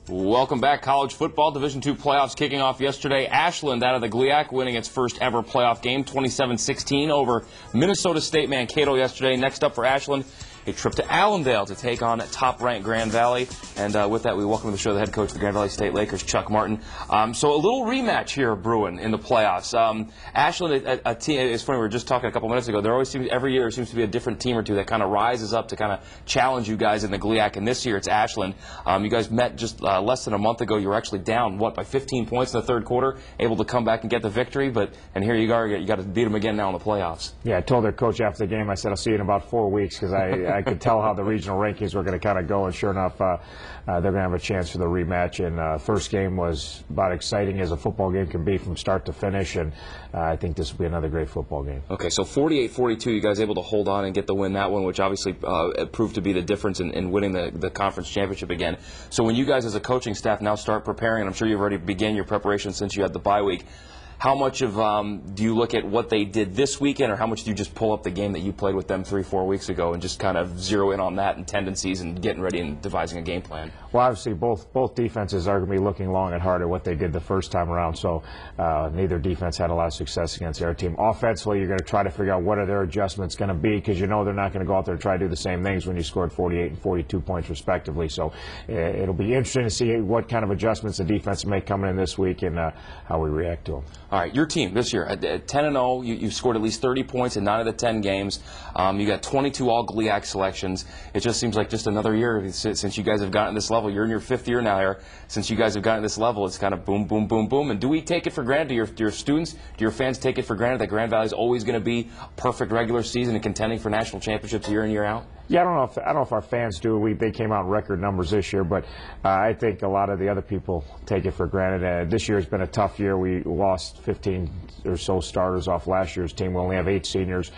Welcome back. College football Division II playoffs kicking off yesterday. Ashland out of the GLIAC winning its first ever playoff game, 27-16 over Minnesota State Mankato yesterday. Next up for Ashland, a trip to Allendale to take on top-ranked Grand Valley. And with that, we welcome to the show the head coach of the Grand Valley State Lakers, Chuck Martin. So a little rematch here brewing in the playoffs. Ashland, a team, it's funny, we were just talking a couple minutes ago, there always seems, every year there seems to be a different team or two that kind of rises up to kind of challenge you guys in the GLIAC. And this year it's Ashland. You guys met just less than a month ago. You were actually down, by 15 points in the third quarter, able to come back and get the victory. And here you are, you got to beat them again now in the playoffs. Yeah, I told their coach after the game, I said, I'll see you in about 4 weeks, because I could tell how the regional rankings were going to kind of go, and sure enough, they're going to have a chance for the rematch. And first game was about exciting as a football game can be from start to finish, and I think this will be another great football game. Okay, so 48-42, you guys able to hold on and get the win that one, which obviously proved to be the difference in winning the conference championship again. So when you guys as a coaching staff now start preparing, and I'm sure you've already began your preparation since you had the bye week, how much of do you look at what they did this weekend, or how much do you just pull up the game that you played with them 3-4 weeks ago and just kind of zero in on that and tendencies and getting ready and devising a game plan? Well, obviously both defenses are going to be looking long and hard at what they did the first time around, so neither defense had a lot of success against their team. Offensively, you're going to try to figure out what are their adjustments going to be, because you know they're not going to go out there and try to do the same things when you scored 48 and 42 points respectively. So it'll be interesting to see what kind of adjustments the defense make coming in this week and how we react to them. All right, your team this year, at 10-0, you've scored at least 30 points in 9 of the 10 games. You got 22 all-GLIAC selections. It just seems like just another year since you guys have gotten this level. You're in your 5th year now here. Since you guys have gotten this level, it's kind of boom, boom, boom, boom. And do we take it for granted? Do your students, do your fans take it for granted that Grand Valley is always going to be a perfect regular season and contending for national championships year in, year out? Yeah, I don't know if our fans do. They came out in record numbers this year, but I think a lot of the other people take it for granted. This year has been a tough year. We lost 15 or so starters off last year's team. We only have 8 seniors.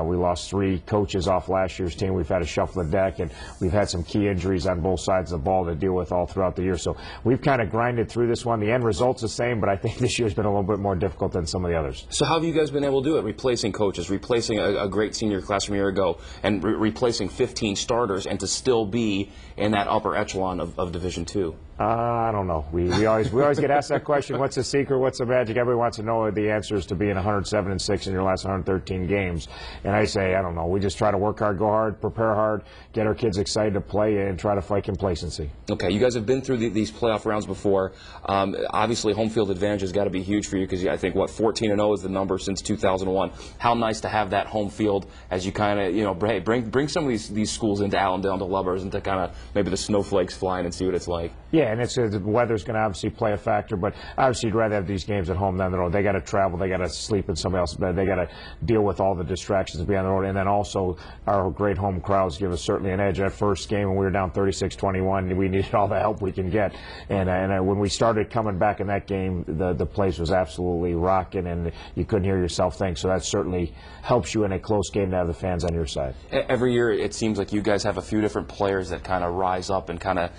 We lost 3 coaches off last year's team. We've had to shuffle the deck, and we've had some key injuries on both sides of the ball to deal with all throughout the year. So we've kind of grinded through this one. The end result's the same, but I think this year's been a little bit more difficult than some of the others. So how have you guys been able to do it? Replacing coaches, replacing a great senior class from a year ago, and replacing 15 starters, and to still be in that upper echelon of Division II? I don't know. We always get asked that question. What's the secret? What's the magic? Everybody wants to know the answers to being 107-6 in your last 113 games. And I say, I don't know. We just try to work hard, go hard, prepare hard, get our kids excited to play, and try to fight complacency. Okay, you guys have been through these playoff rounds before. Obviously, home field advantage has got to be huge for you, because I think 14-0 is the number since 2001. How nice to have that home field as you kind of hey, bring some of these schools into Allendale, to Lubbers, and to kind of maybe the snowflakes flying and see what it's like. Yeah, and the weather's going to obviously play a factor, but obviously you'd rather have these games at home than on the road. They got to travel, they got to sleep in somebody else's bed, they got to deal with all the distractions to be on the road, and then also our great home crowds give us certainly an edge. That first game when we were down 36-21, we needed all the help we can get, and when we started coming back in that game, the place was absolutely rocking, and you couldn't hear yourself think. So that certainly helps you in a close game to have the fans on your side. Every year it seems like you guys have a few different players that kind of rise up and kind of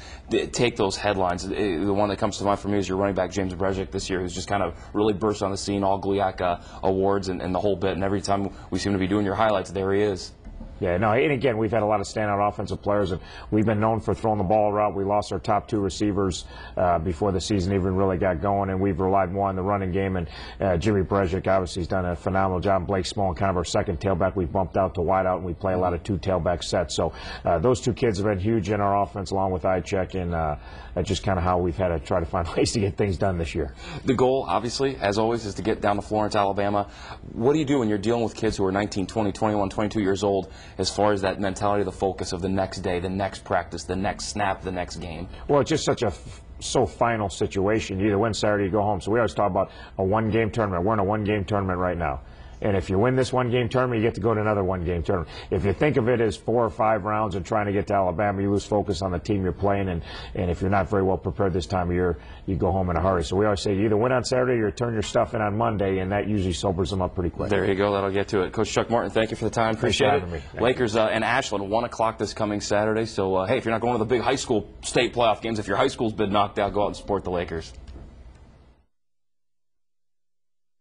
take those headlines. The one that comes to mind for me is your running back, James Brezic, this year, who's just kind of really burst on the scene, all GLIAC awards and the whole bit, and every time we seem to be doing your highlights, there he is. Yeah, no, and again, we've had a lot of standout offensive players, and we've been known for throwing the ball around. We lost our top 2 receivers before the season even really got going, and we've relied more on the running game. And Jimmy Brezic, obviously, has done a phenomenal job. Blake Small, kind of our second tailback, we've bumped out to wide out, and we play a lot of 2 tailback sets. So those 2 kids have been huge in our offense, along with Ichek, and that's just kind of how we've had to try to find ways to get things done this year. The goal, obviously, as always, is to get down to Florence, Alabama. What do you do when you're dealing with kids who are 19, 20, 21, 22 years old, as far as that mentality, the focus of the next day, the next practice, the next snap, the next game? Well, it's just such a final situation. You either win Saturday, you go home. So we always talk about a 1-game tournament. We're in a 1-game tournament right now. And if you win this 1-game tournament, you get to go to another 1-game tournament. If you think of it as 4 or 5 rounds and trying to get to Alabama, you lose focus on the team you're playing. And if you're not very well prepared this time of year, you go home in a hurry. So we always say you either win on Saturday or turn your stuff in on Monday, and that usually sobers them up pretty quick. There you go. That'll get to it. Coach Chuck Martin, thank you for the time. Appreciate it. Lakers and Ashland, 1 o'clock this coming Saturday. So, hey, if you're not going to the big high school state playoff games, if your high school's been knocked out, go out and support the Lakers.